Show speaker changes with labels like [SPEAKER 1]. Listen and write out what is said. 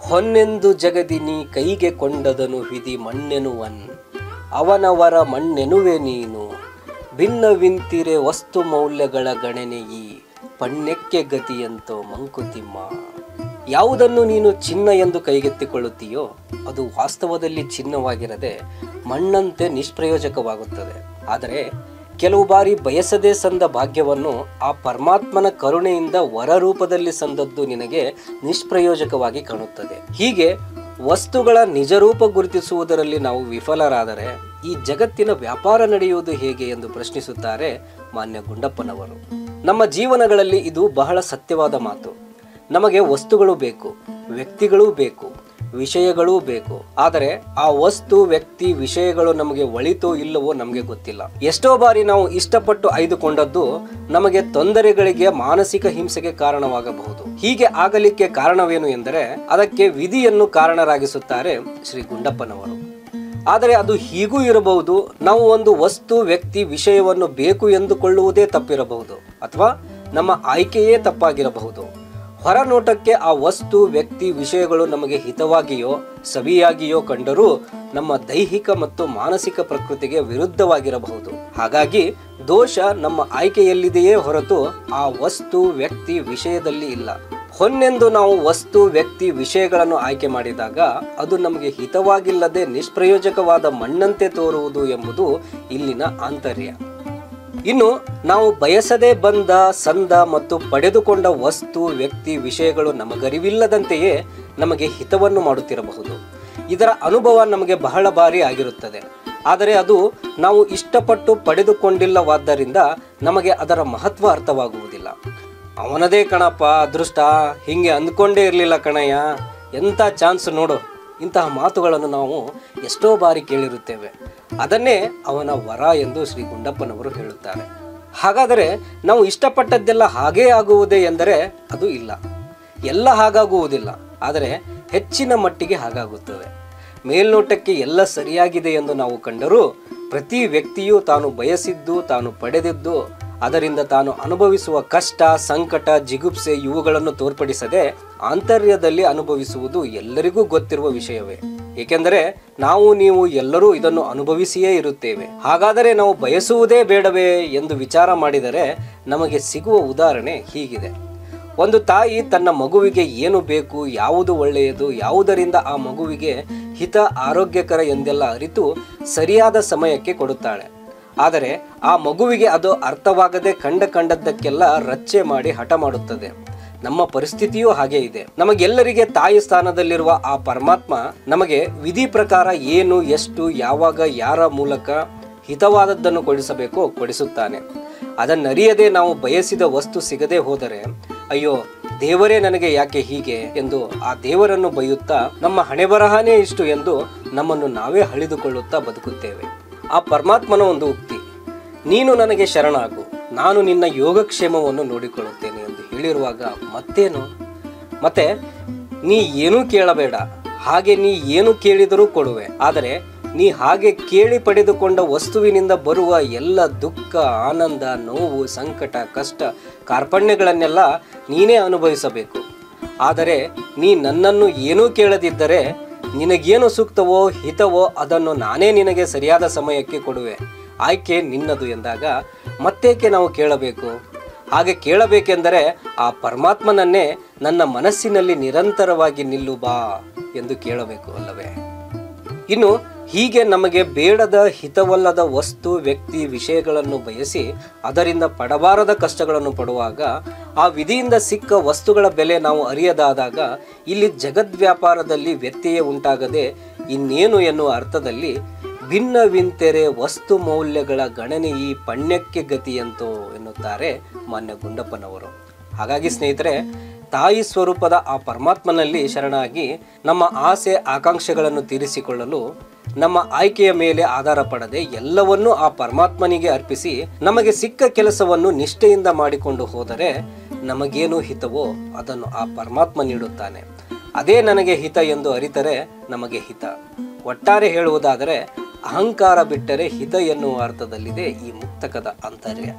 [SPEAKER 1] ಹೊನ್ನೆಂದು ಜಗದಿನಿ ಕೈಗೆ ಕೊಂಡದನು ವಿಧಿ ಮಣ್ಣೆನುವನ್ ಅವನವರ ಮಣ್ಣೆನುವೆ ನೀನು ಭಿನ್ನವಿಂತಿರೆ ವಸ್ತು ಮೌಲ್ಯಗಳ ಗಣನೆಯಿ ಪಣ್ಯಕ್ಕೆ ಗತಿಯಂತೋ ಮಂಕುತಿಮ್ಮ. ಯಾವುದನ್ನು ನೀನು ಚಿನ್ನ ಎಂದು ಕೈಗೆತ್ತಿಕೊಳ್ಳುತ್ತೀಯೋ ಅದು ವಾಸ್ತವದಲ್ಲಿ ಚಿನ್ನವಾಗಿರದೆ ಮಣ್ಣಂತೆ ನಿಷ್ಪ್ರಯೋಜಕವಾಗುತ್ತದೆ. ಆದರೆ ಕೆಲವು ಬಾರಿ ಬಯಸದೇ ಸಂದ ಭಾಗ್ಯವನ್ನು ಆ ಪರಮಾತ್ಮನ ಕರುಣೆಯಿಂದ ವರ ರೂಪದಲ್ಲಿ ಸಂದದ್ದು ನಿನಗೆ ನಿಷ್ಪ್ರಯೋಜಕವಾಗಿ ಕಾಣುತ್ತದೆ. ಹೀಗೆ ವಸ್ತುಗಳ ನಿಜರೂಪ ಗುರುತಿಸುವುದರಲ್ಲಿ ನಾವು ವಿಫಲರಾದರೆ ಈ ಜಗತ್ತಿನ ವ್ಯಾಪಾರ ನಡೆಯುವುದು ಹೇಗೆ ಎಂದು ಪ್ರಶ್ನಿಸುತ್ತಾರೆ ಮಾನ್ಯ ಗುಂಡಪ್ಪನವರು. ನಮ್ಮ ಜೀವನಗಳಲ್ಲಿ ಇದು ಬಹಳ ಸತ್ಯವಾದ ಮಾತು. ನಮಗೆ ವಸ್ತುಗಳು ಬೇಕು, ವ್ಯಕ್ತಿಗಳೂ ಬೇಕು, ವಿಷಯಗಳೂ ಬೇಕು. ಆದರೆ ಆ ವಸ್ತು, ವ್ಯಕ್ತಿ, ವಿಷಯಗಳು ನಮಗೆ ಒಳಿತೋ ಇಲ್ಲವೋ ನಮಗೆ ಗೊತ್ತಿಲ್ಲ. ಎಷ್ಟೋ ಬಾರಿ ನಾವು ಇಷ್ಟಪಟ್ಟು ಆಯ್ದುಕೊಂಡದ್ದು ನಮಗೆ ತೊಂದರೆಗಳಿಗೆ, ಮಾನಸಿಕ ಹಿಂಸೆಗೆ ಕಾರಣವಾಗಬಹುದು. ಹೀಗೆ ಆಗಲಿಕ್ಕೆ ಕಾರಣವೇನು ಎಂದರೆ ಅದಕ್ಕೆ ವಿಧಿಯನ್ನು ಕಾರಣರಾಗಿಸುತ್ತಾರೆ ಶ್ರೀ ಗುಂಡಪ್ಪನವರು. ಆದರೆ ಅದು ಹೀಗೂ ಇರಬಹುದು. ನಾವು ಒಂದು ವಸ್ತು, ವ್ಯಕ್ತಿ, ವಿಷಯವನ್ನು ಬೇಕು ಎಂದುಕೊಳ್ಳುವುದೇ ತಪ್ಪಿರಬಹುದು, ಅಥವಾ ನಮ್ಮ ಆಯ್ಕೆಯೇ ತಪ್ಪಾಗಿರಬಹುದು. ಹೊರ ನೋಟಕ್ಕೆ ಆ ವಸ್ತು, ವ್ಯಕ್ತಿ, ವಿಷಯಗಳು ನಮಗೆ ಹಿತವಾಗಿಯೋ ಸವಿಯಾಗಿಯೋ ಕಂಡರೂ ನಮ್ಮ ದೈಹಿಕ ಮತ್ತು ಮಾನಸಿಕ ಪ್ರಕೃತಿಗೆ ವಿರುದ್ಧವಾಗಿರಬಹುದು. ಹಾಗಾಗಿ ದೋಷ ನಮ್ಮ ಆಯ್ಕೆಯಲ್ಲಿದೆಯೇ ಹೊರತು ಆ ವಸ್ತು, ವ್ಯಕ್ತಿ, ವಿಷಯದಲ್ಲಿ ಇಲ್ಲ. ಹೊನ್ನೆಂದು ನಾವು ವಸ್ತು, ವ್ಯಕ್ತಿ, ವಿಷಯಗಳನ್ನು ಆಯ್ಕೆ ಮಾಡಿದಾಗ ಅದು ನಮಗೆ ಹಿತವಾಗಿಲ್ಲದೆ ನಿಷ್ಪ್ರಯೋಜಕವಾದ ಮಣ್ಣಂತೆ ತೋರುವುದು ಎಂಬುದು ಇಲ್ಲಿನ ಆಂತರ್ಯ. ಇನ್ನು ನಾವು ಬಯಸದೆ ಬಂದ, ಸಂದ ಮತ್ತು ಪಡೆದುಕೊಂಡ ವಸ್ತು, ವ್ಯಕ್ತಿ, ವಿಷಯಗಳು ನಮಗರಿವಿಲ್ಲದಂತೆಯೇ ನಮಗೆ ಹಿತವನ್ನು ಮಾಡುತ್ತಿರಬಹುದು. ಇದರ ಅನುಭವ ನಮಗೆ ಬಹಳ ಬಾರಿ ಆಗಿರುತ್ತದೆ. ಆದರೆ ಅದು ನಾವು ಇಷ್ಟಪಟ್ಟು ಪಡೆದುಕೊಂಡಿಲ್ಲವಾದ್ದರಿಂದ ನಮಗೆ ಅದರ ಮಹತ್ವ ಅರ್ಥವಾಗುವುದಿಲ್ಲ. ಅವನದೇ ಕಣಪ್ಪ ಅದೃಷ್ಟ, ಹಿಂಗೆ ಅಂದ್ಕೊಂಡೇ ಇರಲಿಲ್ಲ ಕಣಯ್ಯ, ಎಂಥ ಚಾನ್ಸ್ ನೋಡು, ಇಂತಹ ಮಾತುಗಳನ್ನು ನಾವು ಎಷ್ಟೋ ಬಾರಿ ಕೇಳಿರುತ್ತೇವೆ. ಅದನ್ನೇ ಅವನ ವರ ಎಂದು ಶ್ರೀ ಗುಂಡಪ್ಪನವರು ಹೇಳುತ್ತಾರೆ. ಹಾಗಾದರೆ ನಾವು ಇಷ್ಟಪಟ್ಟದ್ದೆಲ್ಲ ಹಾಗೇ ಆಗುವುದೇ ಎಂದರೆ ಅದು ಇಲ್ಲ. ಎಲ್ಲ ಹಾಗಾಗುವುದಿಲ್ಲ, ಆದರೆ ಹೆಚ್ಚಿನ ಮಟ್ಟಿಗೆ ಹಾಗಾಗುತ್ತದೆ. ಮೇಲ್ನೋಟಕ್ಕೆ ಎಲ್ಲ ಸರಿಯಾಗಿದೆ ಎಂದು ನಾವು ಕಂಡರೂ ಪ್ರತಿ ವ್ಯಕ್ತಿಯೂ ತಾನು ಬಯಸಿದ್ದು, ತಾನು ಪಡೆದಿದ್ದು, ಅದರಿಂದ ತಾನು ಅನುಭವಿಸುವ ಕಷ್ಟ, ಸಂಕಟ, ಜಿಗುಪ್ಸೆ ಇವುಗಳನ್ನು ತೋರ್ಪಡಿಸದೆ ಆಂತರ್ಯದಲ್ಲಿ ಅನುಭವಿಸುವುದು ಎಲ್ಲರಿಗೂ ಗೊತ್ತಿರುವ ವಿಷಯವೇ. ಏಕೆಂದರೆ ನಾವು, ನೀವು ಎಲ್ಲರೂ ಇದನ್ನು ಅನುಭವಿಸಿಯೇ ಇರುತ್ತೇವೆ. ಹಾಗಾದರೆ ನಾವು ಬಯಸುವುದೇ ಬೇಡವೇ ಎಂದು ವಿಚಾರ ಮಾಡಿದರೆ ನಮಗೆ ಸಿಗುವ ಉದಾಹರಣೆ ಹೀಗಿದೆ. ಒಂದು ತಾಯಿ ತನ್ನ ಮಗುವಿಗೆ ಏನು ಬೇಕು, ಯಾವುದು ಒಳ್ಳೆಯದು, ಯಾವುದರಿಂದ ಆ ಮಗುವಿಗೆ ಹಿತ, ಆರೋಗ್ಯಕರ ಎಂದೆಲ್ಲ ಅರಿತು ಸರಿಯಾದ ಸಮಯಕ್ಕೆ ಕೊಡುತ್ತಾಳೆ. ಆದರೆ ಆ ಮಗುವಿಗೆ ಅದು ಅರ್ಥವಾಗದೆ ಕಂಡದ್ದಕ್ಕೆಲ್ಲ ರಚ್ಚೆ ಮಾಡಿ ಹಠ ಮಾಡುತ್ತದೆ. ನಮ್ಮ ಪರಿಸ್ಥಿತಿಯೂ ಹಾಗೆ ಇದೆ. ನಮಗೆಲ್ಲರಿಗೆ ತಾಯಿ ಸ್ಥಾನದಲ್ಲಿರುವ ಆ ಪರಮಾತ್ಮ ನಮಗೆ ವಿಧಿ ಪ್ರಕಾರ ಏನು, ಎಷ್ಟು, ಯಾವಾಗ, ಯಾರ ಮೂಲಕ ಹಿತವಾದದ್ದನ್ನು ಕೊಡಿಸಬೇಕೋ ಕೊಡಿಸುತ್ತಾನೆ. ಅದನ್ನರಿಯದೆ ನಾವು ಬಯಸಿದ ವಸ್ತು ಸಿಗದೆ ಹೋದರೆ ಅಯ್ಯೋ ದೇವರೇ ನನಗೆ ಯಾಕೆ ಹೀಗೆ ಎಂದು ಆ ದೇವರನ್ನು ಬೈಯುತ್ತಾ ನಮ್ಮ ಹಣೆಬರಹನೇ ಇಷ್ಟು ಎಂದು ನಮ್ಮನ್ನು ನಾವೇ ಹಳಿದುಕೊಳ್ಳುತ್ತಾ ಬದುಕುತ್ತೇವೆ. ಆ ಪರಮಾತ್ಮನ ಒಂದು ಉಕ್ತಿ, ನೀನು ನನಗೆ ಶರಣಾಗು, ನಾನು ನಿನ್ನ ಯೋಗಕ್ಷೇಮವನ್ನು ನೋಡಿಕೊಳ್ಳುತ್ತೇನೆ ಎಂದು ಹೇಳಿರುವಾಗ ಮತ್ತೇನು? ಮತ್ತೆ ನೀ ಏನೂ ಕೇಳಬೇಡ, ಹಾಗೆ ನೀ ಏನು ಕೇಳಿದರೂ ಕೊಡುವೆ. ಆದರೆ ನೀ ಹಾಗೆ ಕೇಳಿ ಪಡೆದುಕೊಂಡ ವಸ್ತುವಿನಿಂದ ಬರುವ ಎಲ್ಲ ದುಃಖ, ಆನಂದ, ನೋವು, ಸಂಕಟ, ಕಷ್ಟ, ಕಾರ್ಪಣ್ಯಗಳನ್ನೆಲ್ಲ ನೀನೇ ಅನುಭವಿಸಬೇಕು. ಆದರೆ ನೀ ನನ್ನನ್ನು ಏನೂ ಕೇಳದಿದ್ದರೆ ನಿನಗೇನು ಸೂಕ್ತವೋ ಹಿತವೋ ಅದನ್ನು ನಾನೇ ನಿನಗೆ ಸರಿಯಾದ ಸಮಯಕ್ಕೆ ಕೊಡುವೆ, ಆಯ್ಕೆ ನಿನ್ನದು ಎಂದಾಗ ಮತ್ತೇಕೆ ನಾವು ಕೇಳಬೇಕು? ಹಾಗೆ ಕೇಳಬೇಕೆಂದರೆ ಆ ಪರಮಾತ್ಮನನ್ನೇ ನನ್ನ ಮನಸ್ಸಿನಲ್ಲಿ ನಿರಂತರವಾಗಿ ನಿಲ್ಲು ಬಾ ಎಂದು ಕೇಳಬೇಕು ಅಲ್ಲವೇ? ಇನ್ನು ಹೀಗೆ ನಮಗೆ ಬೇಡದ, ಹಿತವಲ್ಲದ ವಸ್ತು, ವ್ಯಕ್ತಿ, ವಿಷಯಗಳನ್ನು ಬಯಸಿ ಅದರಿಂದ ಪಡಬಾರದ ಕಷ್ಟಗಳನ್ನು ಪಡುವಾಗ ಆ ವಿಧಿಯಿಂದ ಸಿಕ್ಕ ವಸ್ತುಗಳ ಬೆಲೆ ನಾವು ಅರಿಯದಾದಾಗ ಇಲ್ಲಿ ಜಗದ್ವ್ಯಾಪಾರದಲ್ಲಿ ವ್ಯತ್ಯಯ ಉಂಟಾಗದೆ ಇನ್ನೇನು ಎನ್ನುವ ಅರ್ಥದಲ್ಲಿ ಭಿನ್ನವಿಂತೆರೆ ವಸ್ತು ಮೌಲ್ಯಗಳ ಗಣನೆ ಈ ಪಣ್ಯಕ್ಕೆ ಗತಿಯಂತೋ ಎನ್ನುತ್ತಾರೆ ಮಾನ್ಯ ಗುಂಡಪ್ಪನವರು. ಹಾಗಾಗಿ ಸ್ನೇಹಿತರೆ, ತಾಯಿ ಸ್ವರೂಪದ ಆ ಪರಮಾತ್ಮನಲ್ಲಿ ಶರಣಾಗಿ ನಮ್ಮ ಆಸೆ ಆಕಾಂಕ್ಷೆಗಳನ್ನು ತೀರಿಸಿಕೊಳ್ಳಲು ನಮ್ಮ ಆಯ್ಕೆಯ ಮೇಲೆ ಆಧಾರ ಪಡದೆ ಎಲ್ಲವನ್ನೂ ಆ ಪರಮಾತ್ಮನಿಗೆ ಅರ್ಪಿಸಿ ನಮಗೆ ಸಿಕ್ಕ ಕೆಲಸವನ್ನು ನಿಷ್ಠೆಯಿಂದ ಮಾಡಿಕೊಂಡು ಹೋದರೆ ನಮಗೇನು ಹಿತವೋ ಅದನ್ನು ಆ ಪರಮಾತ್ಮ ನೀಡುತ್ತಾನೆ. ಅದೇ ನನಗೆ ಹಿತ ಎಂದು ಅರಿತರೆ ನಮಗೆ ಹಿತ. ಒಟ್ಟಾರೆ ಹೇಳುವುದಾದರೆ ಅಹಂಕಾರ ಬಿಟ್ಟರೆ ಹಿತ ಎನ್ನುವ ಅರ್ಥದಲ್ಲಿದೆ ಈ ಮುಕ್ತಕದ ಆಂತರ್ಯ.